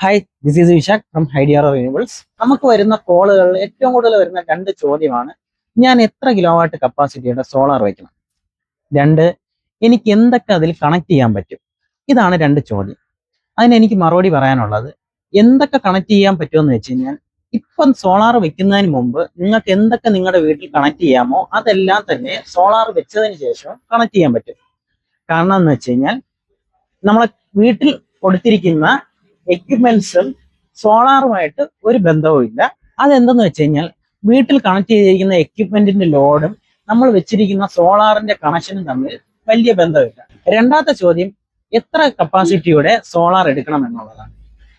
Hi, this is Vishakh from hi dear renewals. നമുക്ക് വരുന്ന കോളുകളിൽ ഏറ്റവും കൂടുതൽ വരുന്ന രണ്ട് ചോദ്യമാണ്: ഞാൻ എത്ര കിലോ വാട്ട് കപ്പാസിറ്റിയുടെ സോളാർ വയ്ക്കണം? രണ്ട്, എനിക്ക് എന്തൊക്കെ അതിൽ കണക്ട് ചെയ്യാൻ പറ്റും? ഇതാണ് രണ്ട് ചോദ്യം. അതിന് എനിക്ക് മറുപടി പറയാനുള്ളത്, എന്തൊക്കെ കണക്ട് ചെയ്യാൻ പറ്റുമെന്ന് വെച്ച് കഴിഞ്ഞാൽ, ഇപ്പം സോളാർ വെക്കുന്നതിന് മുമ്പ് നിങ്ങൾക്ക് എന്തൊക്കെ നിങ്ങളുടെ വീട്ടിൽ കണക്ട് ചെയ്യാമോ അതെല്ലാം തന്നെ സോളാർ വെച്ചതിന് ശേഷം കണക്ട് ചെയ്യാൻ പറ്റും. കാരണം എന്ന് വെച്ച് കഴിഞ്ഞാൽ, നമ്മളെ വീട്ടിൽ കൊടുത്തിരിക്കുന്ന എക്യുപ്മെന്റ്സും സോളാറുമായിട്ട് ഒരു ബന്ധവും ഇല്ല. അതെന്തെന്ന് വെച്ച് കഴിഞ്ഞാൽ, വീട്ടിൽ കണക്ട് ചെയ്തിരിക്കുന്ന എക്യുപ്മെന്റിന്റെ ലോഡും നമ്മൾ വെച്ചിരിക്കുന്ന സോളാറിന്റെ കണക്ഷനും തമ്മിൽ വലിയ ബന്ധമില്ല. രണ്ടാമത്തെ ചോദ്യം, എത്ര കപ്പാസിറ്റിയുടെ സോളാർ എടുക്കണം എന്നുള്ളതാണ്.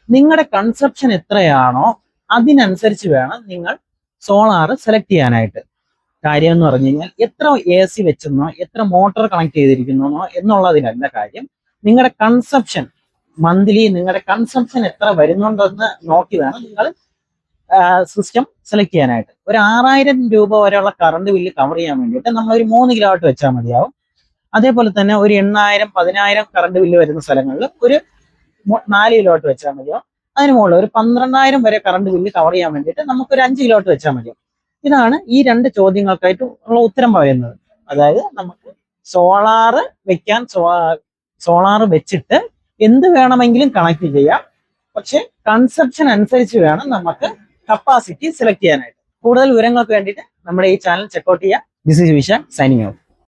നിങ്ങളുടെ കൺസപ്ഷൻ എത്രയാണോ അതിനനുസരിച്ച് വേണം നിങ്ങൾ സോളാർ സെലക്ട് ചെയ്യാനായിട്ട്. കാര്യം എന്ന് പറഞ്ഞു കഴിഞ്ഞാൽ, എത്ര AC വെച്ചെന്നോ എത്ര മോട്ടോർ കണക്ട് ചെയ്തിരിക്കുന്നോ എന്നുള്ളതിനല്ല കാര്യം. നിങ്ങളുടെ കൺസപ്ഷൻ മന്ത്ലി നിങ്ങളുടെ കൺസംഷൻ എത്ര വരുന്നുണ്ടെന്ന് നോക്കി വേണം നിങ്ങൾ സിസ്റ്റം സെലക്ട് ചെയ്യാനായിട്ട്. ഒരു 6000 രൂപ വരെയുള്ള കറണ്ട് ബില്ല് കവർ ചെയ്യാൻ വേണ്ടിയിട്ട് നമ്മൾ ഒരു 3 കിലോ വാട്ട് വെച്ചാൽ മതിയാവും. അതേപോലെ തന്നെ ഒരു 8000 10000 കറണ്ട് ബില്ല് വരുന്ന സ്ഥലങ്ങളിൽ ഒരു 4 കിലോ വാട്ട് വെച്ചാൽ മതിയാവും. അതിന് മുകളിൽ ഒരു 12000 വരെ കറണ്ട് ബില്ല് കവർ ചെയ്യാൻ വേണ്ടിയിട്ട് നമുക്കൊരു 5 കിലോ വാട്ട് വെച്ചാൽ മതിയാവും. ഇതാണ് ഈ രണ്ട് ചോദ്യങ്ങൾക്കായിട്ട് ഉള്ള ഉത്തരം പറയുന്നത്. അതായത് നമുക്ക് സോളാർ വെക്കാൻ സോളാർ വെച്ചിട്ട് എന്ത് വേണമെങ്കിലും കണക്ട് ചെയ്യാം. പക്ഷെ കൺസെപ്ഷൻ അനുസരിച്ച് വേണം നമുക്ക് കപ്പാസിറ്റി സെലക്ട് ചെയ്യാനായിട്ട്. കൂടുതൽ വിവരങ്ങൾക്ക് വേണ്ടിയിട്ട് നമ്മുടെ ഈ ചാനൽ ചെക്കൗട്ട് ചെയ്യാം. This is Vishakh signing out.